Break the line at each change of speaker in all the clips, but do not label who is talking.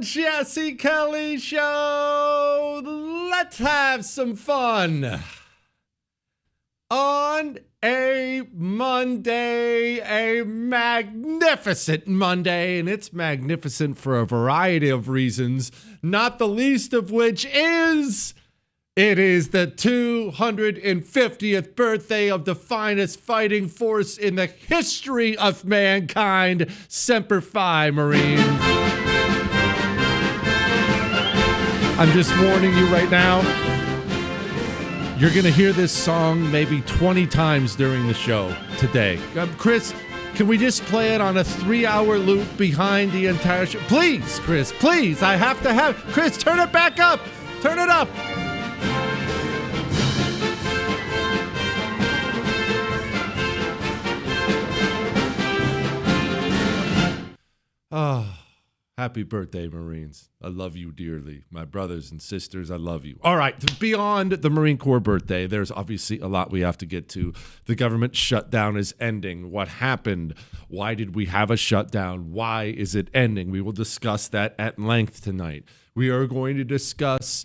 Jesse Kelly Show. Let's have some fun. On a Monday, a magnificent Monday, and it's magnificent for a variety of reasons, not the least of which is it is the 250th birthday of the finest fighting force in the history of mankind, Semper Fi, Marines. I'm just warning you right now, you're going to hear this song maybe 20 times during the show today. Chris, can we just play it on a 3-hour loop behind the entire show? Please, Chris, please. I have to have... Chris, turn it back up. Turn it up. Oh, happy birthday, Marines. I love you dearly. My brothers and sisters, I love you. All right, beyond the Marine Corps birthday, there's obviously a lot we have to get to. The government shutdown is ending. What happened? Why did we have a shutdown? Why is it ending? We will discuss that at length tonight. We are going to discuss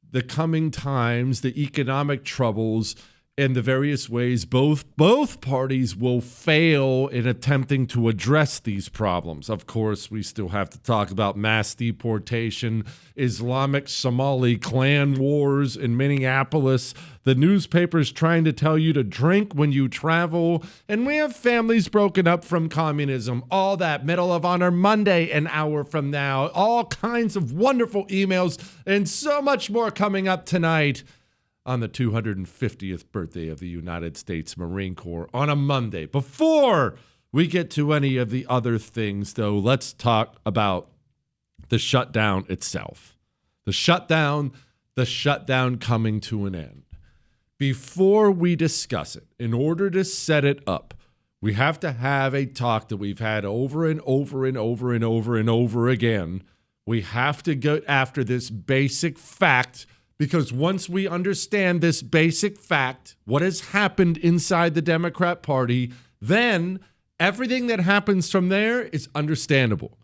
the coming times, the economic troubles, and the various ways both parties will fail in attempting to address these problems. Of course, we still have to talk about mass deportation, Islamic Somali clan wars in Minneapolis, the newspapers trying to tell you to drink when you travel, and we have families broken up from communism. All that Medal of Honor Monday an hour from now. All kinds of wonderful emails and so much more coming up tonight on the 250th birthday of the United States Marine Corps on a Monday. Before we get to any of the other things, though, let's talk about the shutdown itself. The shutdown coming to an end. Before we discuss it, in order to set it up, we have to have a talk that we've had over and over and over and over and over again. We have to go after this basic fact, because once we understand this basic fact, what has happened inside the Democrat Party, then everything that happens from there is understandable.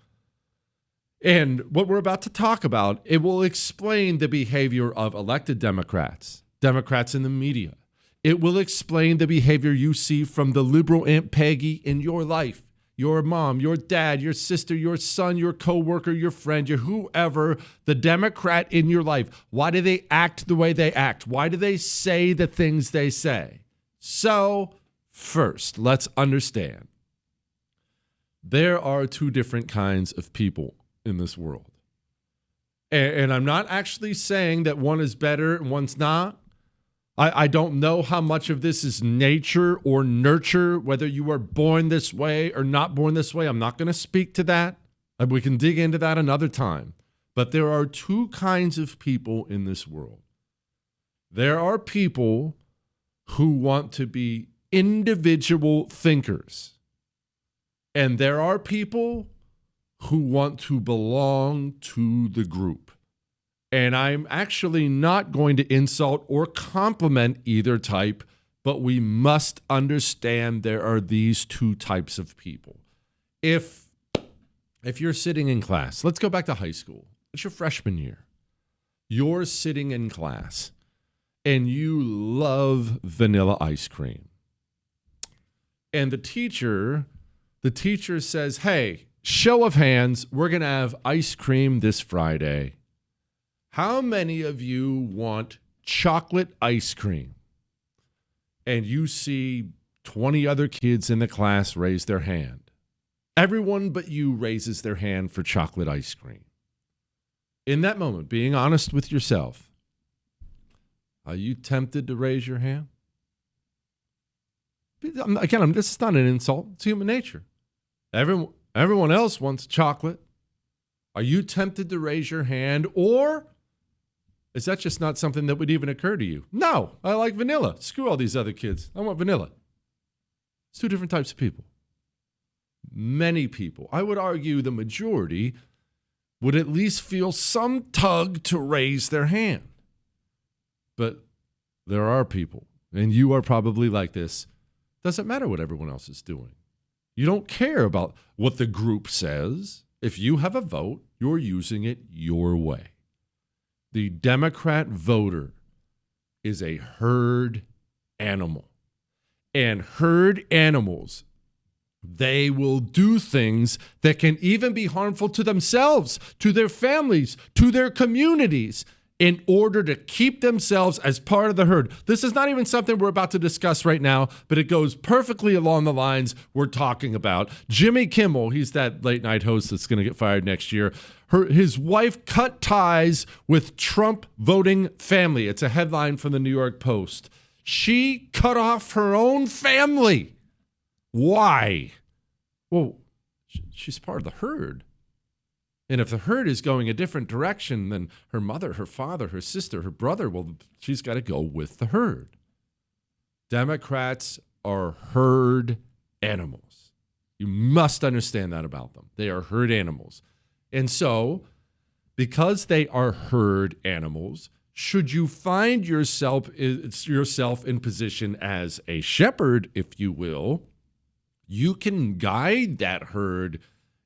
And what we're about to talk about, it will explain the behavior of elected Democrats in the media. It will explain the behavior you see from the liberal Aunt Peggy in your life. Your mom, your dad, your sister, your son, your coworker, your friend, your whoever, the Democrat in your life. Why do they act the way they act? Why do they say the things they say? So, first, let's understand. There are two different kinds of people in this world. And I'm not actually saying that one is better and one's not. I don't know how much of this is nature or nurture, whether you were born this way or not born this way. I'm not going to speak to that. We can dig into that another time. But there are two kinds of people in this world. There are people who want to be individual thinkers. And there are people who want to belong to the group. And I'm actually not going to insult or compliment either type, but we must understand there are these two types of people. If you're sitting in class, let's go back to high school. It's your freshman year. You're sitting in class and you love vanilla ice cream. And the teacher says, hey, show of hands, we're going to have ice cream this Friday. How many of you want chocolate ice cream? And you see 20 other kids in the class raise their hand. Everyone but you raises their hand for chocolate ice cream. In that moment, being honest with yourself, are you tempted to raise your hand? Again, this is not an insult. It's human nature. Everyone else wants chocolate. Are you tempted to raise your hand, or is that just not something that would even occur to you? No, I like vanilla. Screw all these other kids. I want vanilla. It's two different types of people. Many people, I would argue the majority, would at least feel some tug to raise their hand. But there are people, and you are probably like this, doesn't matter what everyone else is doing. You don't care about what the group says. If you have a vote, you're using it your way. The Democrat voter is a herd animal. And herd animals, they will do things that can even be harmful to themselves, to their families, to their communities, in order to keep themselves as part of the herd. This is not even something we're about to discuss right now, but it goes perfectly along the lines we're talking about. Jimmy Kimmel, he's that late night host that's going to get fired next year. His wife cut ties with Trump voting family. It's a headline from the New York Post. She cut off her own family. Why? Well, she's part of the herd. And if the herd is going a different direction than her mother, her father, her sister, her brother, well, she's got to go with the herd. Democrats are herd animals. You must understand that about them. They are herd animals. And so, because they are herd animals, should you find yourself in position as a shepherd, if you will, you can guide that herd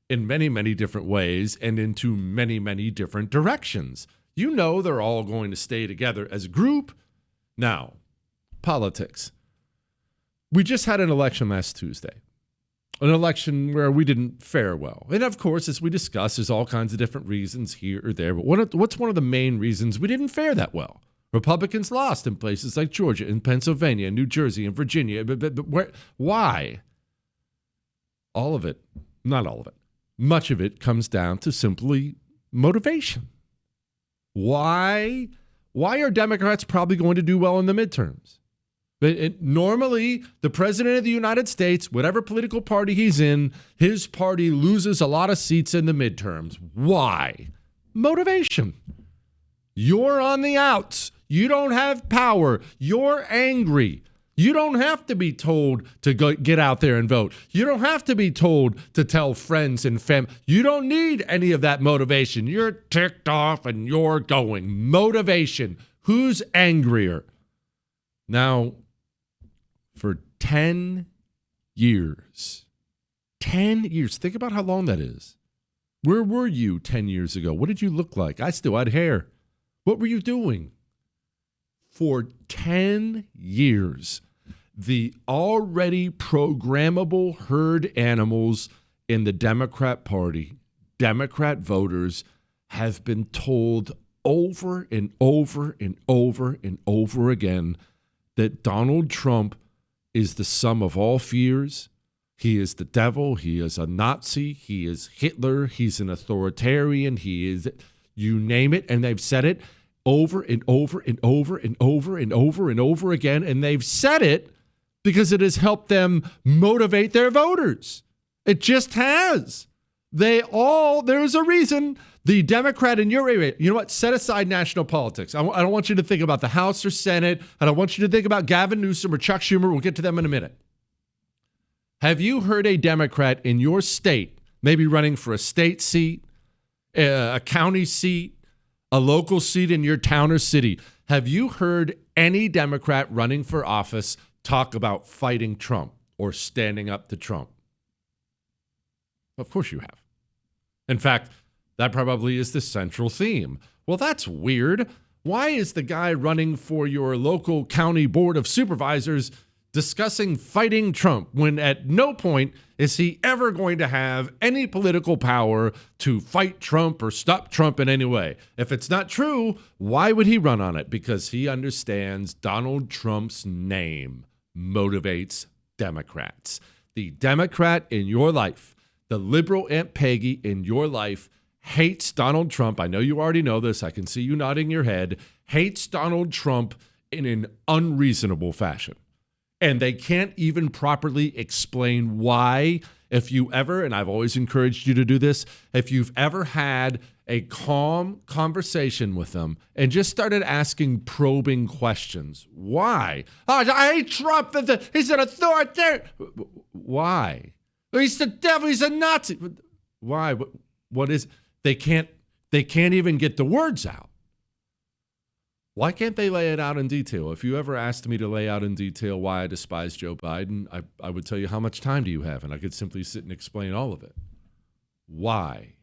in many, many different ways and into many, many different directions. You know they're all going to stay together as a group. Now, politics. We just had an election last Tuesday, an election where we didn't fare well. And of course, as we discussed, there's all kinds of different reasons here or there. But what's one of the main reasons we didn't fare that well? Republicans lost in places like Georgia, and Pennsylvania, and New Jersey, and Virginia. But why? All of it, not all of it. Much of it comes down to simply motivation. Why are Democrats probably going to do well in the midterms? Normally, the president of the United States, whatever political party he's in, his party loses a lot of seats in the midterms. Why? Motivation. You're on the outs. You don't have power. You're angry. You don't have to be told to get out there and vote. You don't have to be told to tell friends and family. You don't need any of that motivation. You're ticked off and you're going. Motivation. Who's angrier? Now, for 10 years, 10 years, think about how long that is. Where were you 10 years ago? What did you look like? I still had hair. What were you doing? For 10 years, the already programmable herd animals in the Democrat Party, Democrat voters, have been told over and over and over and over again that Donald Trump is the sum of all fears. He is the devil. He is a Nazi. He is Hitler. He's an authoritarian. He is, you name it, and they've said it over and over and over and over and over and over again. And they've said it because it has helped them motivate their voters. It just has. There's a reason the Democrat in your area, you know what? Set aside national politics. I don't want you to think about the House or Senate. I don't want you to think about Gavin Newsom or Chuck Schumer. We'll get to them in a minute. Have you heard a Democrat in your state, maybe running for a state seat, a county seat, a local seat in your town or city, have you heard any Democrat running for office talk about fighting Trump or standing up to Trump? Of course you have. In fact, that probably is the central theme. Well, that's weird. Why is the guy running for your local county board of supervisors discussing fighting Trump when at no point is he ever going to have any political power to fight Trump or stop Trump in any way? If it's not true, why would he run on it? Because he understands Donald Trump's name motivates Democrats. The Democrat in your life, the liberal Aunt Peggy in your life, hates Donald Trump. I know you already know this. I can see you nodding your head. Hates Donald Trump in an unreasonable fashion. And they can't even properly explain why. If you ever, and I've always encouraged you to do this, if you've ever had a calm conversation with them and just started asking probing questions. Why? Oh, I hate Trump. He's an authoritarian. Why? He's the devil. He's a Nazi. Why? What is? They can't even get the words out. Why can't they lay it out in detail? If you ever asked me to lay out in detail why I despise Joe Biden, I would tell you, how much time do you have? And I could simply sit and explain all of it. Why?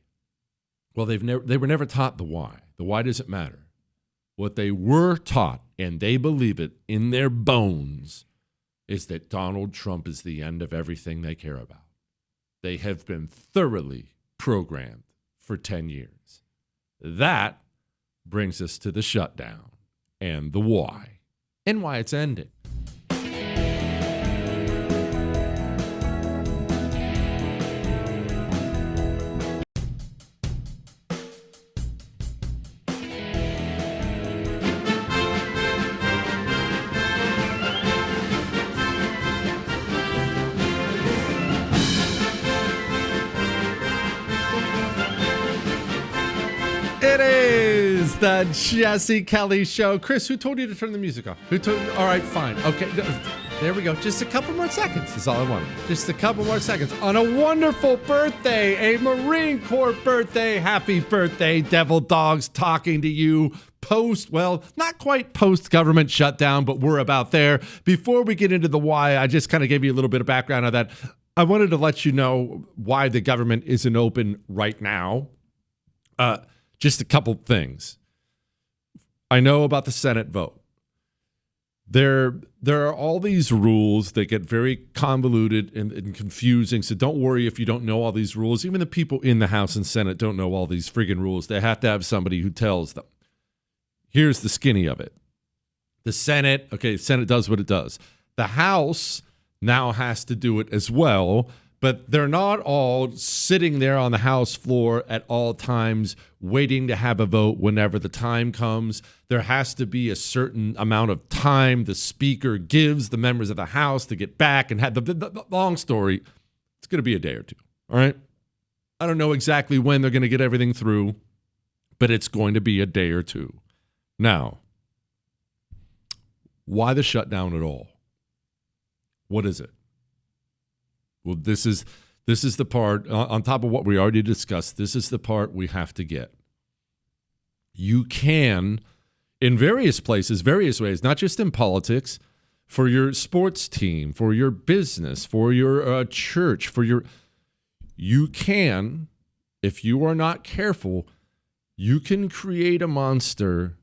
Well, they were never taught the why. The why doesn't matter. What they were taught, and they believe it in their bones, is that Donald Trump is the end of everything they care about. They have been thoroughly programmed for 10 years. That brings us to the shutdown and the why and why it's ending. It is the Jesse Kelly Show. Chris, who told you to turn the music off? All right, fine. Okay, there we go. Just a couple more seconds is all I wanted. Just a couple more seconds. On a wonderful birthday, a Marine Corps birthday. Happy birthday, Devil Dogs, talking to you not quite post-government shutdown, but we're about there. Before we get into the why, I just kind of gave you a little bit of background on that. I wanted to let you know why the government isn't open right now. Just a couple things. I know about the Senate vote. There are all these rules that get very convoluted and confusing, so don't worry if you don't know all these rules. Even the people in the House and Senate don't know all these friggin' rules. They have to have somebody who tells them. Here's the skinny of it. The Senate does what it does. The House now has to do it as well, but they're not all sitting there on the House floor at all times waiting to have a vote whenever the time comes. There has to be a certain amount of time the Speaker gives the members of the House to get back and have the long story. It's going to be a day or two, all right? I don't know exactly when they're going to get everything through, but it's going to be a day or two. Now, why the shutdown at all? What is it? Well, this is the part, on top of what we already discussed, this is the part we have to get. You can, in various places, various ways, not just in politics, for your sports team, for your business, for your church, you can, if you are not careful, you can create a monster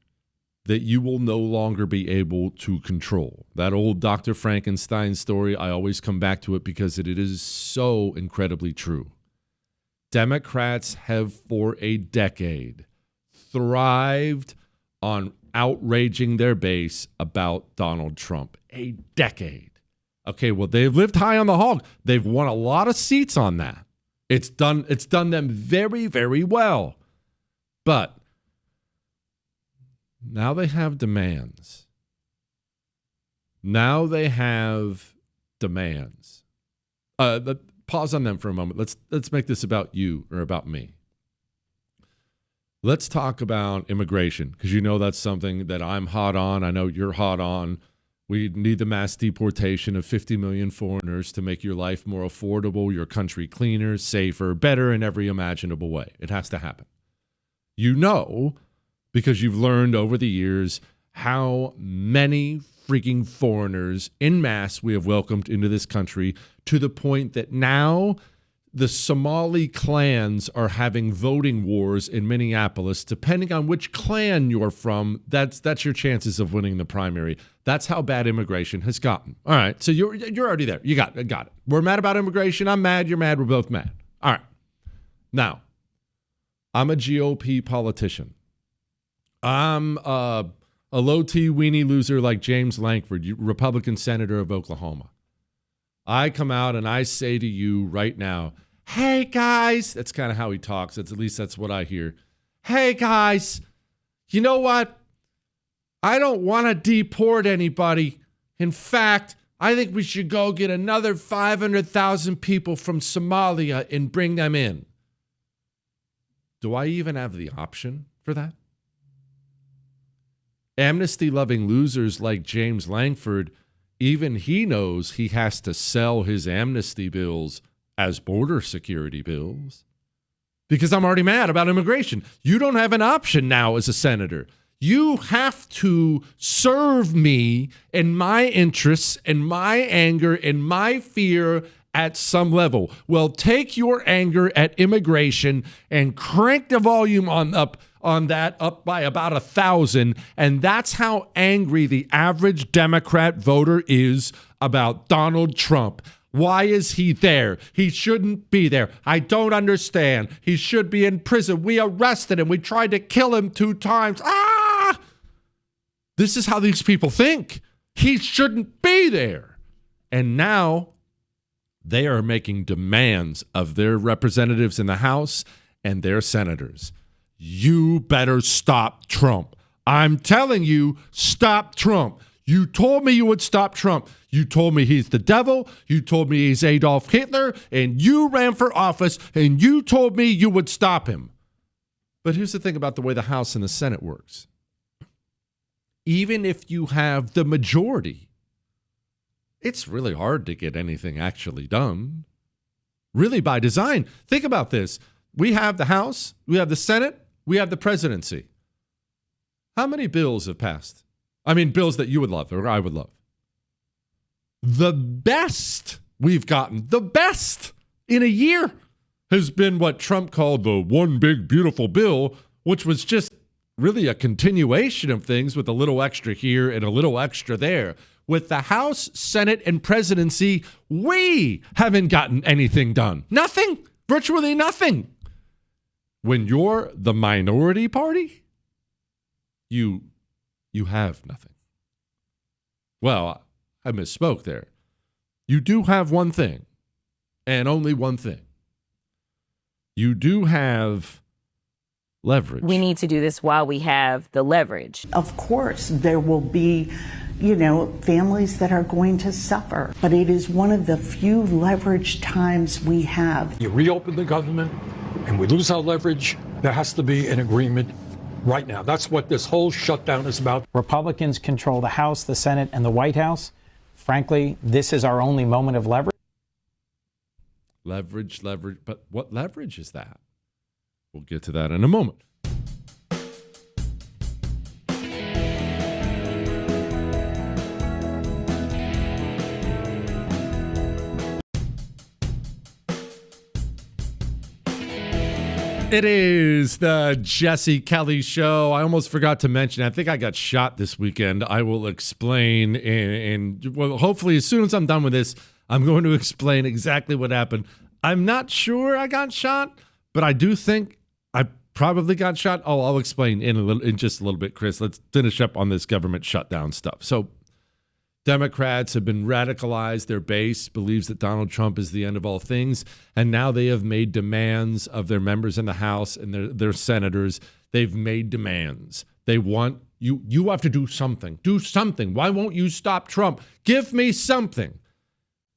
that you will no longer be able to control. That old Dr. Frankenstein story, I always come back to it because it is so incredibly true. Democrats have for a decade thrived on outraging their base about Donald Trump. A decade. Okay, well, they've lived high on the hog. They've won a lot of seats on that. It's done them very, very well. But now they have demands. Pause on them for a moment. Let's make this about you or about me. Let's talk about immigration, because you know that's something that I'm hot on. I know you're hot on. We need the mass deportation of 50 million foreigners to make your life more affordable, your country cleaner, safer, better in every imaginable way. It has to happen. You know, because you've learned over the years how many freaking foreigners en masse we have welcomed into this country, to the point that now the Somali clans are having voting wars in Minneapolis. Depending on which clan you're from, that's your chances of winning the primary. That's how bad immigration has gotten. All right, so you're already there. You got it. We're mad about immigration. I'm mad. You're mad. We're both mad. All right. Now, I'm a GOP politician. I'm a low-T weenie loser like James Lankford, Republican senator of Oklahoma. I come out and I say to you right now, hey, guys. That's kind of how he talks. At least that's what I hear. Hey, guys, you know what? I don't want to deport anybody. In fact, I think we should go get another 500,000 people from Somalia and bring them in. Do I even have the option for that? Amnesty-loving losers like James Lankford, even he knows he has to sell his amnesty bills as border security bills. Because I'm already mad about immigration. You don't have an option now as a senator. You have to serve me and my interests and my anger and my fear at some level. Well, take your anger at immigration and crank the volume on that up by about 1,000, and that's how angry the average Democrat voter is about Donald Trump. Why is he there? He shouldn't be there. I don't understand. He should be in prison. We arrested him. We tried to kill him 2 times. This is how these people think. He shouldn't be there. And now they are making demands of their representatives in the House and their senators. You better stop Trump. I'm telling you, stop Trump. You told me you would stop Trump. You told me he's the devil. You told me he's Adolf Hitler. And you ran for office, and you told me you would stop him. But here's the thing about the way the House and the Senate works. Even if you have the majority, it's really hard to get anything actually done. Really by design. Think about this. We have the House, we have the Senate, we have the presidency. How many bills have passed? I mean, bills that you would love or I would love. The best we've gotten, the best in a year, has been what Trump called the one big beautiful bill, which was just really a continuation of things with a little extra here and a little extra there. With the House, Senate, and presidency, we haven't gotten anything done. Nothing. Virtually nothing. When you're the minority party, you have nothing. Well, I misspoke there. You do have one thing, and only one thing. You do have leverage.
We need to do this while we have the leverage.
Of course, there will be, families that are going to suffer, but it is one of the few leverage times we have.
You reopen the government and we lose our leverage, there has to be an agreement right now. That's what this whole shutdown is about.
Republicans control the House, the Senate, and the White House. Frankly, this is our only moment of leverage.
Leverage. But what leverage is that? We'll get to that in a moment. It is the Jesse Kelly Show. I almost forgot to mention, I think I got shot this weekend. I will explain, and well, hopefully as soon as I'm done with this, I'm going to explain exactly what happened. I'm not sure I got shot, but I do think I probably got shot. Oh, I'll explain in just a little bit, Chris. Let's finish up on this government shutdown stuff. So Democrats have been radicalized. Their base believes that Donald Trump is the end of all things. And now they have made demands of their members in the House and their senators. They've made demands. They want you have to do something. Do something. Why won't you stop Trump? Give me something.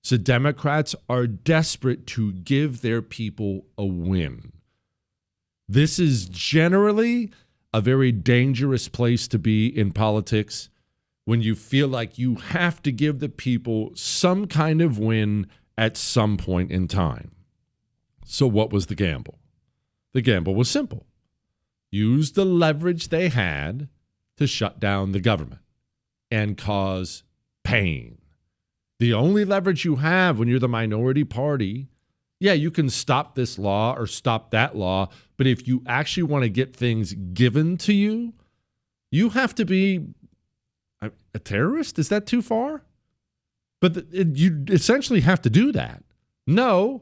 So Democrats are desperate to give their people a win. This is generally a very dangerous place to be in politics, when you feel like you have to give the people some kind of win at some point in time. So what was the gamble? The gamble was simple. Use the leverage they had to shut down the government and cause pain. The only leverage you have when you're the minority party, yeah, you can stop this law or stop that law, but if you actually want to get things given to you, you have to be a terrorist? Is that too far? But you essentially have to do that. No,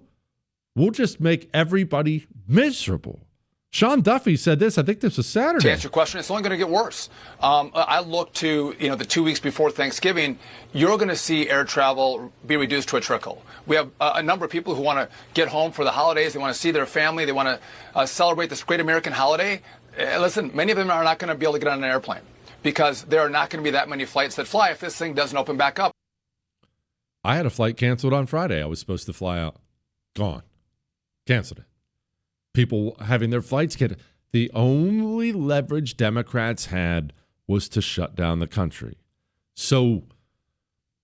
we'll just make everybody miserable. Sean Duffy said this, I think this was Saturday.
To answer your question, it's only going to get worse. I look to, the 2 weeks before Thanksgiving, you're going to see air travel be reduced to a trickle. We have a number of people who want to get home for the holidays. They want to see their family. They want to celebrate this great American holiday. Listen, many of them are not going to be able to get on an airplane, because there are not going to be that many flights that fly if this thing doesn't open back up.
I had a flight canceled on Friday. I was supposed to fly out. Gone. Canceled it. People having their flights canceled. The only leverage Democrats had was to shut down the country. So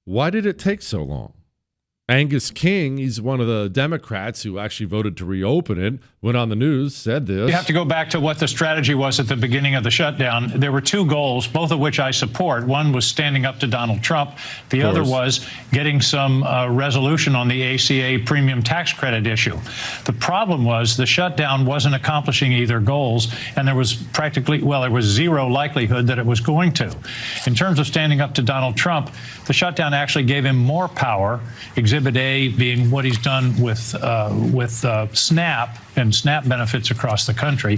why did it take so long? Angus King, he's one of the Democrats who actually voted to reopen it, went on the news, said this.
You have to go back to what the strategy was at the beginning of the shutdown. There were two goals, both of which I support. One was standing up to Donald Trump. The other was getting some resolution on the ACA premium tax credit issue. The problem was the shutdown wasn't accomplishing either goals, and there was there was zero likelihood that it was going to. In terms of standing up to Donald Trump, the shutdown actually gave him more power. Exhibit A being what he's done with SNAP and SNAP benefits across the country.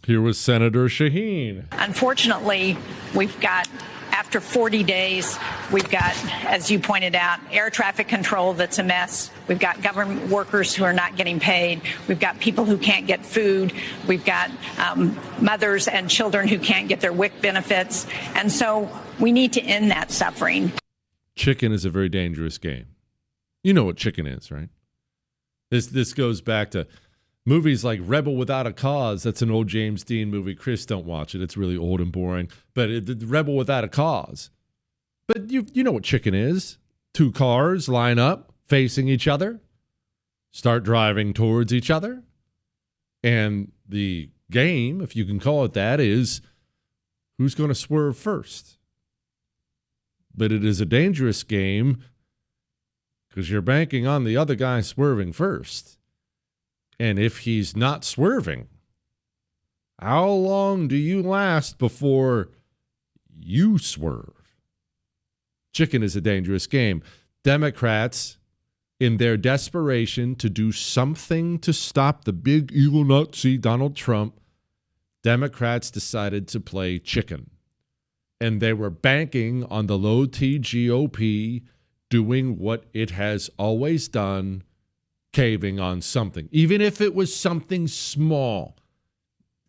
Here was Senator Shaheen.
Unfortunately, we've got, after 40 days, we've got, as you pointed out, air traffic control that's a mess. We've got government workers who are not getting paid. We've got people who can't get food. We've got mothers and children who can't get their WIC benefits. And so we need to end that suffering.
Chicken is a very dangerous game. You know what chicken is, right? This goes back to movies like Rebel Without a Cause. That's an old James Dean movie. Chris, don't watch it. It's really old and boring. But Rebel Without a Cause. But you know what chicken is. Two cars line up facing each other, start driving towards each other. And the game, if you can call it that, is who's going to swerve first. But it is a dangerous game because you're banking on the other guy swerving first. And if he's not swerving, how long do you last before you swerve? Chicken is a dangerous game. Democrats, in their desperation to do something to stop the big evil Nazi Donald Trump, Democrats decided to play chicken. And they were banking on the low-T GOP doing what it has always done, caving on something. Even if it was something small,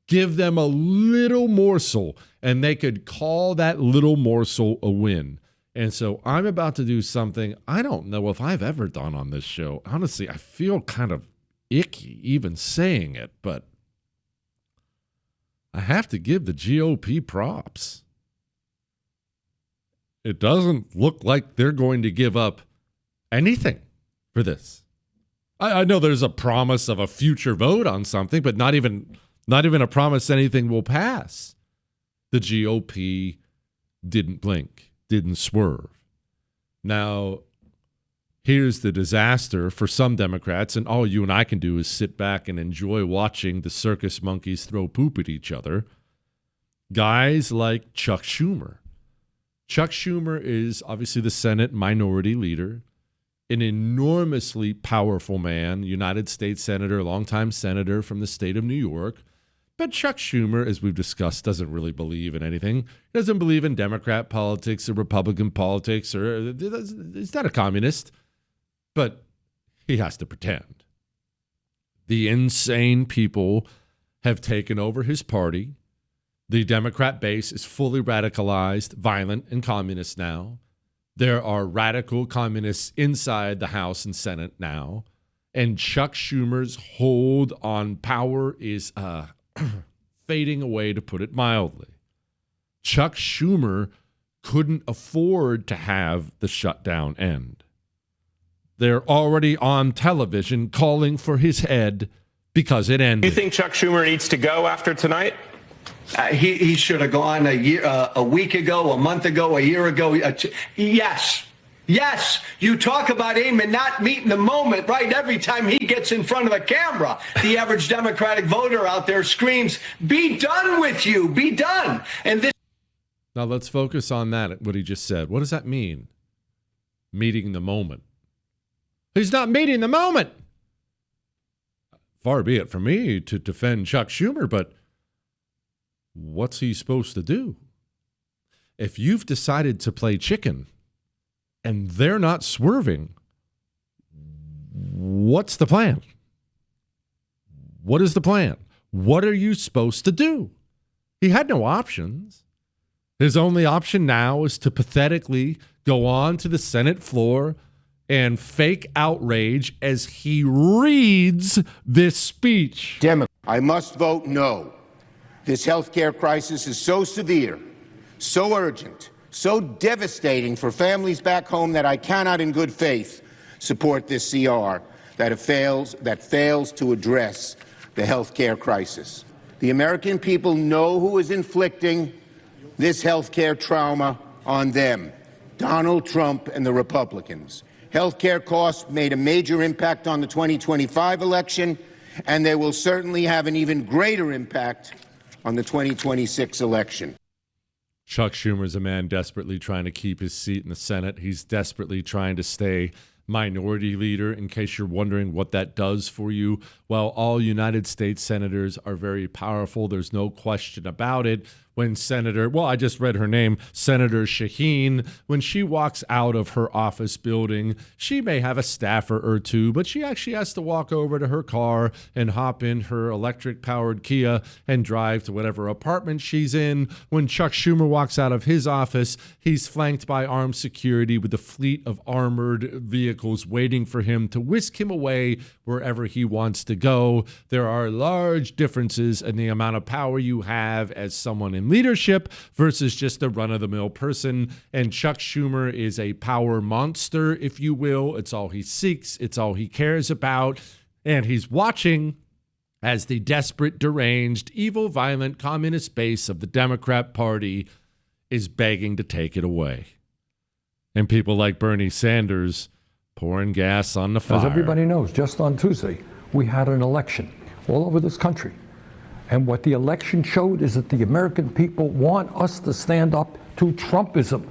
give them a little morsel, and they could call that little morsel a win. And so I'm about to do something I don't know if I've ever done on this show. Honestly, I feel kind of icky even saying it, but I have to give the GOP props. It doesn't look like they're going to give up anything for this. I know there's a promise of a future vote on something, but not even a promise anything will pass. The GOP didn't blink, didn't swerve. Now, here's the disaster for some Democrats, and all you and I can do is sit back and enjoy watching the circus monkeys throw poop at each other. Guys like Chuck Schumer. Chuck Schumer is obviously the Senate minority leader, an enormously powerful man, United States Senator, longtime senator from the state of New York. But Chuck Schumer, as we've discussed, doesn't really believe in anything. He doesn't believe in Democrat politics or Republican politics, or he's not a communist, but he has to pretend. The insane people have taken over his party. The Democrat base is fully radicalized, violent, and communist now. There are radical communists inside the House and Senate now. And Chuck Schumer's hold on power is fading away, to put it mildly. Chuck Schumer couldn't afford to have the shutdown end. They're already on television calling for his head because it ended.
Do you think Chuck Schumer needs to go after tonight?
He should have gone a week ago, a month ago, a year ago. Yes. You talk about aim and not meeting the moment, right? Every time he gets in front of a camera, the average Democratic voter out there screams, "Be done with you, be done." And this.
Now let's focus on that, what he just said. What does that mean? Meeting the moment. He's not meeting the moment. Far be it from me to defend Chuck Schumer, but what's he supposed to do? If you've decided to play chicken and they're not swerving, what's the plan? What is the plan? What are you supposed to do? He had no options. His only option now is to pathetically go on to the Senate floor and fake outrage as he reads this speech.
I must vote no. This healthcare crisis is so severe, so urgent, so devastating for families back home that I cannot in good faith support this CR that fails to address the health care crisis. The American people know who is inflicting this health care trauma on them: Donald Trump and the Republicans. Health care costs made a major impact on the 2025 election, and they will certainly have an even greater impact on the 2026 election.
Chuck Schumer's a man desperately trying to keep his seat in the Senate. He's desperately trying to stay minority leader, in case you're wondering what that does for you. Well, all United States senators are very powerful. There's no question about it. When I just read her name, Senator Shaheen, when she walks out of her office building, she may have a staffer or two, but she actually has to walk over to her car and hop in her electric-powered Kia and drive to whatever apartment she's in. When Chuck Schumer walks out of his office, he's flanked by armed security with a fleet of armored vehicles waiting for him to whisk him away wherever he wants to go. There are large differences in the amount of power you have as someone in leadership versus just a run-of-the-mill person. And Chuck Schumer is a power monster, if you will. It's all he seeks. It's all he cares about. And he's watching as the desperate, deranged, evil, violent communist base of the Democrat Party is begging to take it away. And people like Bernie Sanders pouring gas on the fire.
As everybody knows, just on Tuesday, we had an election all over this country. And what the election showed is that the American people want us to stand up to Trumpism,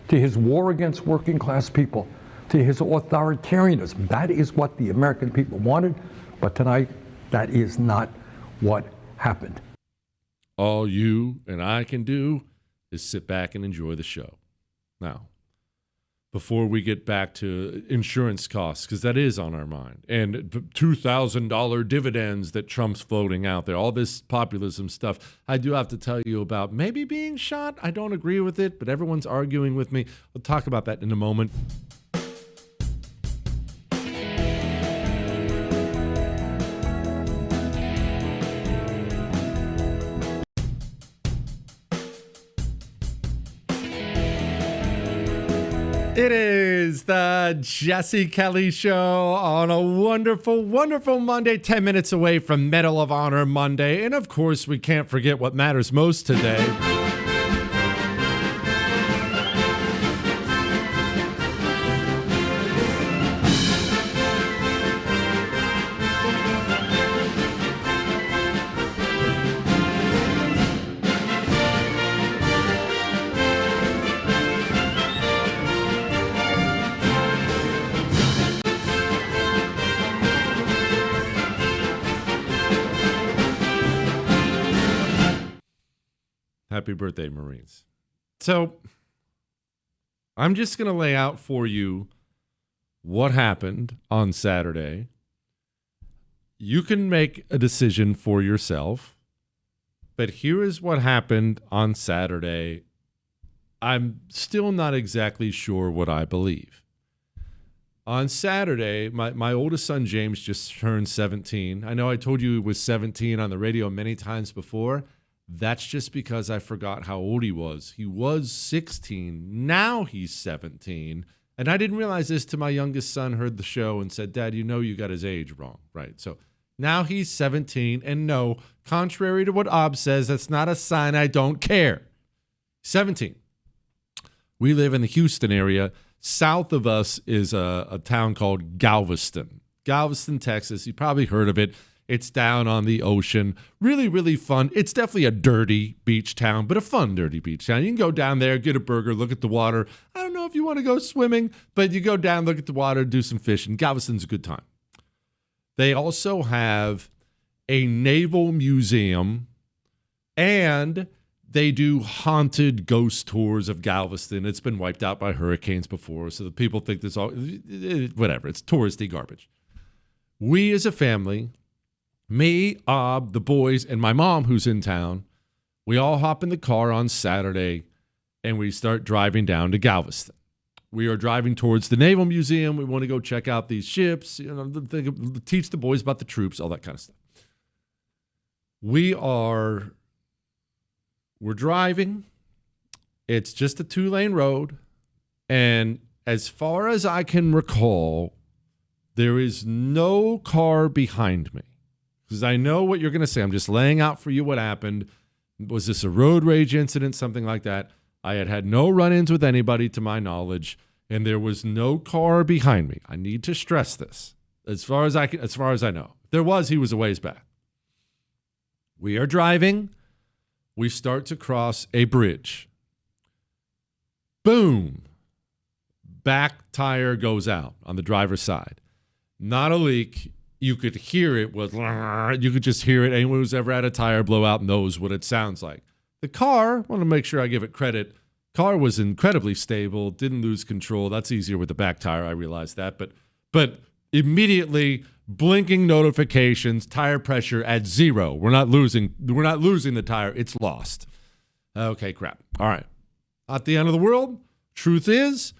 to his war against working class people, to his authoritarianism. That is what the American people wanted. But tonight, that is not what happened.
All you and I can do is sit back and enjoy the show. Now, before we get back to insurance costs, because that is on our mind, and $2,000 dividends that Trump's floating out there, all this populism stuff, I do have to tell you about maybe being shot. I don't agree with it, but everyone's arguing with me. We'll talk about that in a moment. It is the Jesse Kelly Show on a wonderful, wonderful Monday, 10 minutes away from Medal of Honor Monday. And of course, we can't forget what matters most today. Happy birthday, Marines. So I'm just going to lay out for you what happened on Saturday. You can make a decision for yourself, but here is what happened on Saturday. I'm still not exactly sure what I believe. On Saturday, my oldest son, James, just turned 17. I know I told you he was 17 on the radio many times before. That's just because I forgot how old he was. He was 16. Now he's 17. And I didn't realize this till my youngest son heard the show and said, Dad, you know you got his age wrong, right? So now he's 17. And no, contrary to what Ob says, that's not a sign I don't care. 17. We live in the Houston area. South of us is a town called Galveston. Galveston, Texas. You probably heard of it. It's down on the ocean. Really, really fun. It's definitely a dirty beach town, but a fun dirty beach town. You can go down there, get a burger, look at the water. I don't know if you want to go swimming, but you go down, look at the water, do some fishing. Galveston's a good time. They also have a naval museum, and they do haunted ghost tours of Galveston. It's been wiped out by hurricanes before, so the people think this all, whatever, it's touristy garbage. We as a family, me, Ob, the boys, and my mom, who's in town, we all hop in the car on Saturday, and we start driving down to Galveston. We are driving towards the Naval Museum. We want to go check out these ships, teach the boys about the troops, all that kind of stuff. We're driving. It's just a 2-lane road, and as far as I can recall, There is no car behind me. Because I know what you're going to say. I'm just laying out for you what happened. Was this a road rage incident, something like that? I had no run-ins with anybody to my knowledge, and there was no car behind me. I need to stress this. As far as I know. If there was, he was a ways back. We are driving. We start to cross a bridge. Boom. Back tire goes out on the driver's side. Not a leak. You could hear it. You could just hear it. Anyone who's ever had a tire blowout knows what it sounds like. The car, I want to make sure I give it credit. Car was incredibly stable, didn't lose control. That's easier with the back tire. I realized that. But immediately blinking notifications, tire pressure at 0. We're not losing the tire. It's lost. Okay, crap. All right. Not the end of the world. Truth is,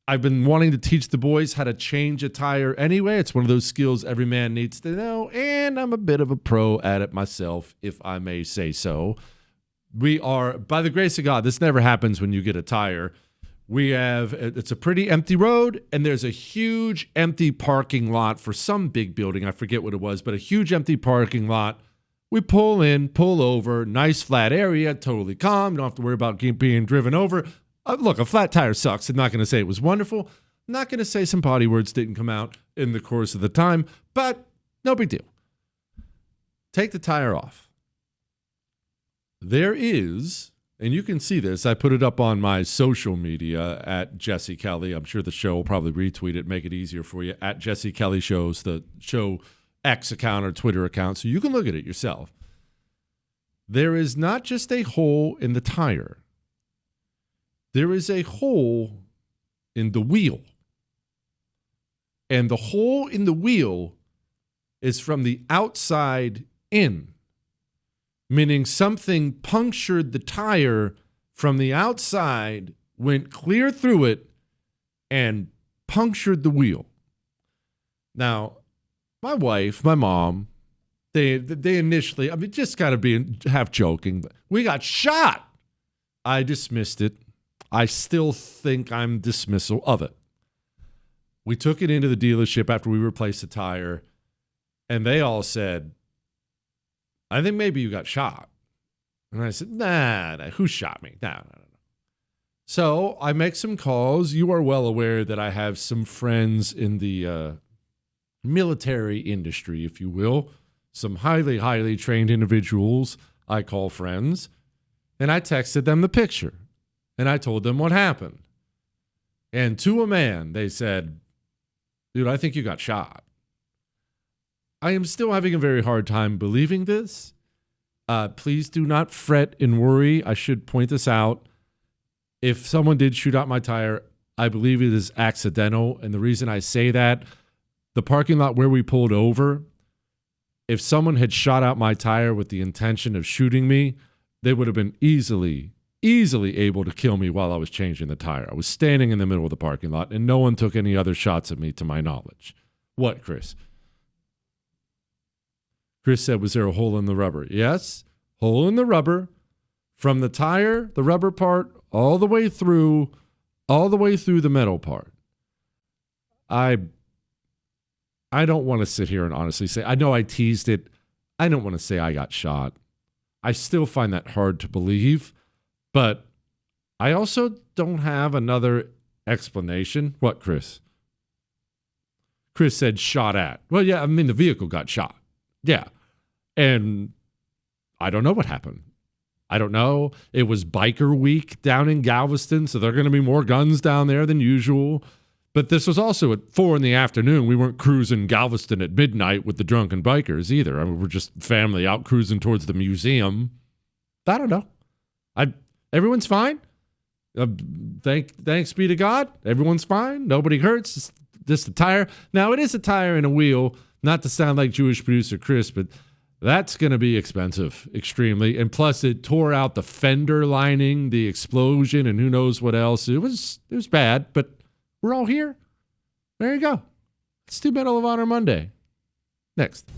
I've been wanting to teach the boys how to change a tire anyway. It's one of those skills every man needs to know, and I'm a bit of a pro at it myself, if I may say so. We are, by the grace of God, this never happens when you get a tire. It's a pretty empty road, and there's a huge empty parking lot for some big building. I forget what it was, but a huge empty parking lot. We pull in, pull over, nice flat area, totally calm. Don't have to worry about being driven over. Look, a flat tire sucks. I'm not going to say it was wonderful. I'm not going to say some potty words didn't come out in the course of the time, but no big deal. Take the tire off. There is, and you can see this, I put it up on my social media at Jesse Kelly. I'm sure the show will probably retweet it, make it easier for you, at Jesse Kelly Shows, the show X account or Twitter account, so you can look at it yourself. There is not just a hole in the tire. There is a hole in the wheel. And the hole in the wheel is from the outside in, meaning something punctured the tire from the outside, went clear through it, and punctured the wheel. Now, my wife, my mom, they initially, I mean, just kind of being half joking, but we got shot. I dismissed it. I still think I'm dismissal of it. We took it into the dealership after we replaced the tire, and they all said, I think maybe you got shot. And I said, nah, who shot me? No. So I make some calls. You are well aware that I have some friends in the military industry, if you will, some highly, highly trained individuals I call friends, and I texted them the picture. And I told them what happened. And to a man, they said, dude, I think you got shot. I am still having a very hard time believing this. Please do not fret and worry. I should point this out. If someone did shoot out my tire, I believe it is accidental. And the reason I say that, the parking lot where we pulled over, if someone had shot out my tire with the intention of shooting me, they would have been easily able to kill me while I was changing the tire. I was standing in the middle of the parking lot, and no one took any other shots at me to my knowledge. What, Chris? Chris said, was there a hole in the rubber? Yes, hole in the rubber from the tire, the rubber part, all the way through the metal part. I don't want to sit here and honestly say, I know I teased it. I don't want to say I got shot. I still find that hard to believe. But I also don't have another explanation. What, Chris? Chris said shot at. Well, yeah, I mean, the vehicle got shot. Yeah. And I don't know what happened. I don't know. It was biker week down in Galveston, so there are going to be more guns down there than usual. But this was also at 4 p.m. We weren't cruising Galveston at midnight with the drunken bikers either. I mean, we're just family out cruising towards the museum. I don't know. Everyone's fine. Thanks be to God. Everyone's fine. Nobody hurts. It's just a tire. Now, it is a tire and a wheel. Not to sound like Jewish producer Chris, but that's going to be expensive, extremely. And plus, it tore out the fender lining, the explosion, and who knows what else. It was bad, but we're all here. There you go. Let's do Medal of Honor Monday. Next.